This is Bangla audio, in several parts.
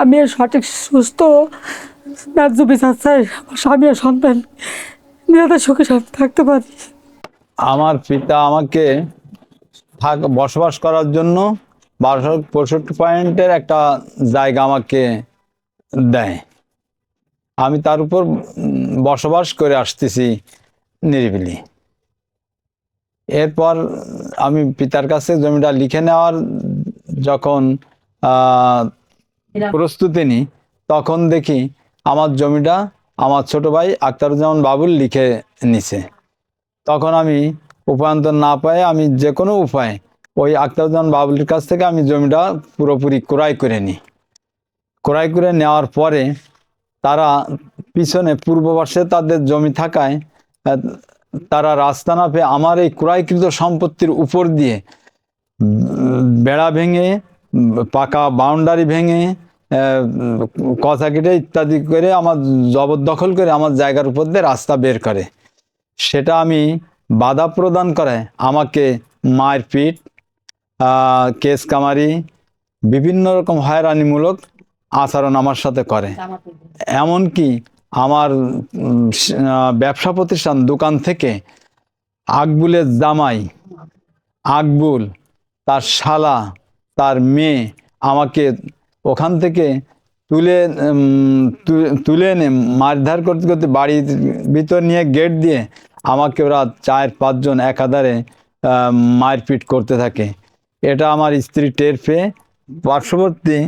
আমি এর সঠিক সুস্থ ন্যায্য বিচার চাই, আমার স্বামী ও সন্তান নিরাপদে সুখে শান্তি থাকতে পারি। আমার পিতা আমাকে বসবাস করার জন্য 1265 একটা জায়গা আমাকে দেয়। আমি তার উপর বসবাস করে আসতেছি নিরিবিলি। এরপর আমি পিতার কাছে জমিটা লিখে নেওয়ার যখন প্রস্তুতি নিই, তখন দেখি আমার জমিটা আমার ছোট ভাই আখতারুজ্জামান বাবুল লিখে নিছে। তখন আমি উপায়ন্তর না পায়ে আমি যে কোনো উপায়ে ওই আখতারুজ্জামান বাবুলের কাছ থেকে আমি জমিটা পুরোপুরি ক্রয় করে নিই। ক্রয় করে নেওয়ার পরে তারা পিছনে পূর্ব পাশে তাদের জমি থাকায় তারা রাস্তা না পেয়ে আমার এই ক্রয়কৃত সম্পত্তির উপর দিয়ে বেড়া ভেঙে, পাকা বাউন্ডারি ভেঙে, কথা কেটে ইত্যাদি করে আমার জবরদখল করে আমার জায়গার উপর দিয়ে রাস্তা বের করে। সেটা আমি বাধা প্রদান করায় আমাকে মারপিট, কেস কামারি, বিভিন্ন রকম হয়রানিমূলক আচরণ আমার সাথে করে। এমনকি আমার ব্যবসা প্রতিষ্ঠান দোকান থেকে আকবুলের জামাই আকবুল, তার শালা, তার মেয়ে আমাকে ওখান থেকে তুলে এনে মারধর করতে করতে বাড়ির ভিতর নিয়ে গেট দিয়ে আমাকে ওরা 4-5 জন একাধারে মারপিট করতে থাকে। এটা আমার স্ত্রী টের পেয়ে পার্শ্ববর্তী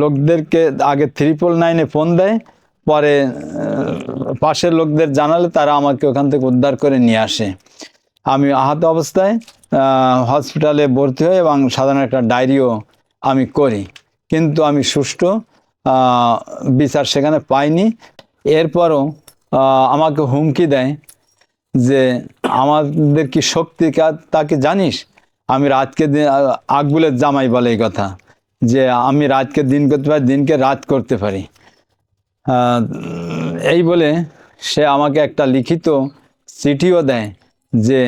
লোকদেরকে আগে 999-এ ফোন দেয়, পরে পাশের লোকদের জানালে তারা আমাকে ওখান থেকে উদ্ধার করে নিয়ে আসে। আমি আহত অবস্থায় হসপিটালে ভর্তি হই এবং সাধারণ একটা ডায়েরিও আমি করি, কিন্তু আমি সুষ্ঠু বিচার সেখানে পাইনি। এরপরও আমাকে হুমকি দেয় যে আমাদের কি শক্তি তাকে জানিস? আমি রাতকে দিন, আকবুলের জামাই বলে এই কথা, যে আমি রাতকে দিন করতে পারি, দিনকে রাত করতে পারি। এই বলে সে আমাকে একটা লিখিত চিঠিও দেয় যে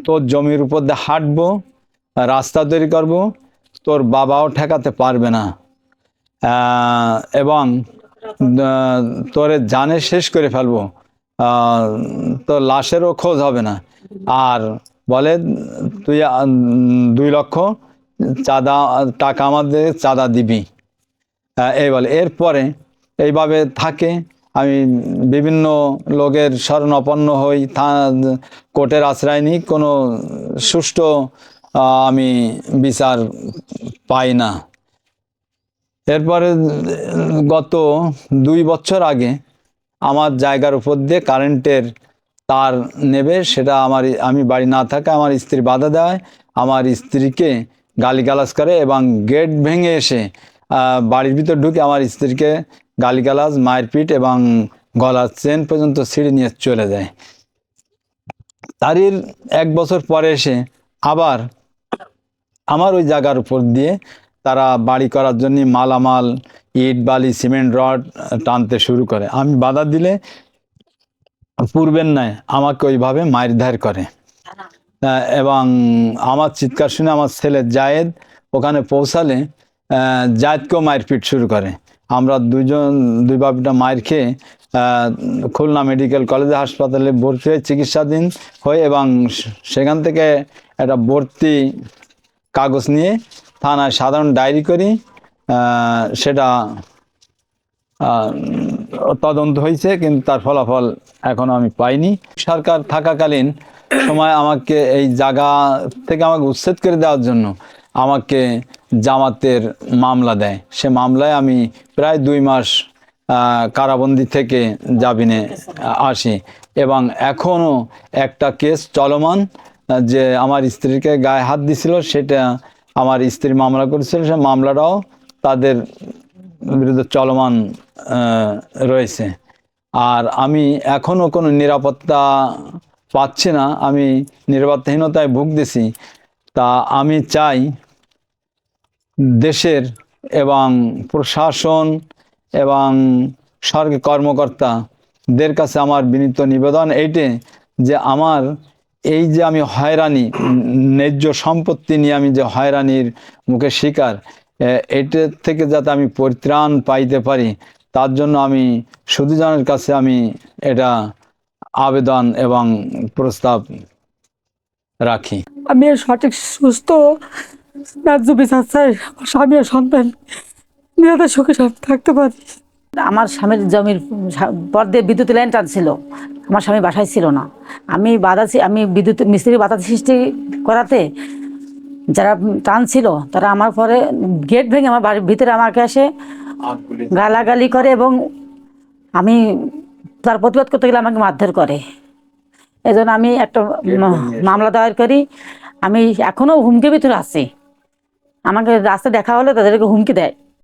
তোর জমির উপর দিয়ে হাঁটবো, রাস্তা তৈরি করব, তোর বাবাও ঠেকাতে পারবে না, এবং তোরে জানে শেষ করে ফেলবো, তোর লাশেরও খোঁজ হবে না। আর বলে তুই 2 লক্ষ টাকা আমাদের চাঁদা দিবি, এই বলে। এরপরে এইভাবে থাকে। আমি বিভিন্ন লোকের শরণাপন্ন হই, কোর্টের আশ্রয় নিই, কোনো সুষ্ঠু আমি বিচার পাই না। এরপরে গত 2 বছর আগে আমার জায়গার উপর দিয়ে কারেন্টের তার নেবে, সেটা আমি বাড়ি না থাকা আমার স্ত্রী বাধা দেয়, আমার স্ত্রীকে গালিগালাজ করে এবং গেট ভেঙে এসে বাড়ির ভিতর ঢুকে আমার স্ত্রীকে গালিগালাজ, মারপিট এবং গলার চেন পর্যন্ত ছিঁড়ে নিয়ে চলে যায়। তারই 1 বছর পরে এসে আবার আমার ওই জায়গার উপর দিয়ে তারা বাড়ি করার জন্য মালামাল, ইট, বালি, সিমেন্ট, রড টানতে শুরু করে। আমি বাধা দিলে পূর্বের ন্যায় আমাকে ওইভাবে মারধর করে, এবং আমার চিৎকার শুনে আমার ছেলে জায়েদ ওখানে পৌঁছালে জায়েদকেও মারপিট শুরু করে। আমরা দুই বাপটা মার খেয়ে খুলনা মেডিকেল কলেজ হাসপাতালে ভর্তি হয়ে চিকিৎসাধীন হই, এবং সেখান থেকে একটা ভর্তি কাগজ নিয়ে থানায় সাধারণ ডায়েরি করি। সেটা তদন্ত হয়েছে, কিন্তু তার ফলাফল এখনো আমি পাইনি। সরকার থাকাকালীন সময় আমাকে এই জায়গা থেকে আমাকে উচ্ছেদ করে দেওয়ার জন্য আমাকে জামাতের মামলা দেয়। সে মামলায় আমি প্রায় 2 মাস কারাবন্দি থেকে জামিনে আসি, এবং এখনও একটা কেস চলমান, যে আমার স্ত্রীকে গায়ে হাত দিছিল, সেটা আমার স্ত্রী মামলা করেছিল, সে মামলাটাও তাদের বিরুদ্ধে চলমান রয়েছে। আর আমি এখনও কোনো নিরাপত্তা পাচ্ছি না, আমি নিরাপত্তাহীনতায় ভুগতেছি। তা আমি চাই দেশের এবং প্রশাসন এবং সরকারি কর্মকর্তাদের কাছে আমার বিনীত নিবেদন এইটে, যে আমার এই যে আমি হয়রানি, ন্যায্য সম্পত্তি নিয়ে আমি যে হয়রানির মুখে শিকার, এটার থেকে যাতে আমি পরিত্রাণ পাইতে পারি, তার জন্য আমি সুধীজনের কাছে আমি এটা আবেদন এবং প্রস্তাব রাখি। আমি এর সঠিক সুস্থ ন্যায্য বিচার চাই, আমার স্বামী ও সন্তান নিরাপদে সুখে শান্তি থাকতে পারি। আমার স্বামীর জমির পর দিয়ে বিদ্যুৎ লাইন টানছিল, আমার স্বামী বাসায় ছিল না। আমি বিদ্যুৎ মিস্ত্রি বাধা সৃষ্টি করাতে যারা টানছিল তারা আমার পরে গেট ভেঙে আমার বাড়ির ভিতরে আমাকে এসে গালাগালি করে এবং আমি তার প্রতিবাদ করতে গেলে আমাকে মারধর করে। এজন্য আমি একটা মামলা দায়ের করি। আমি এখনো হুমকির ভিতরে আছি। আমাকে রাস্তায় দেখা হলে তাদেরকে হুমকি দেয়।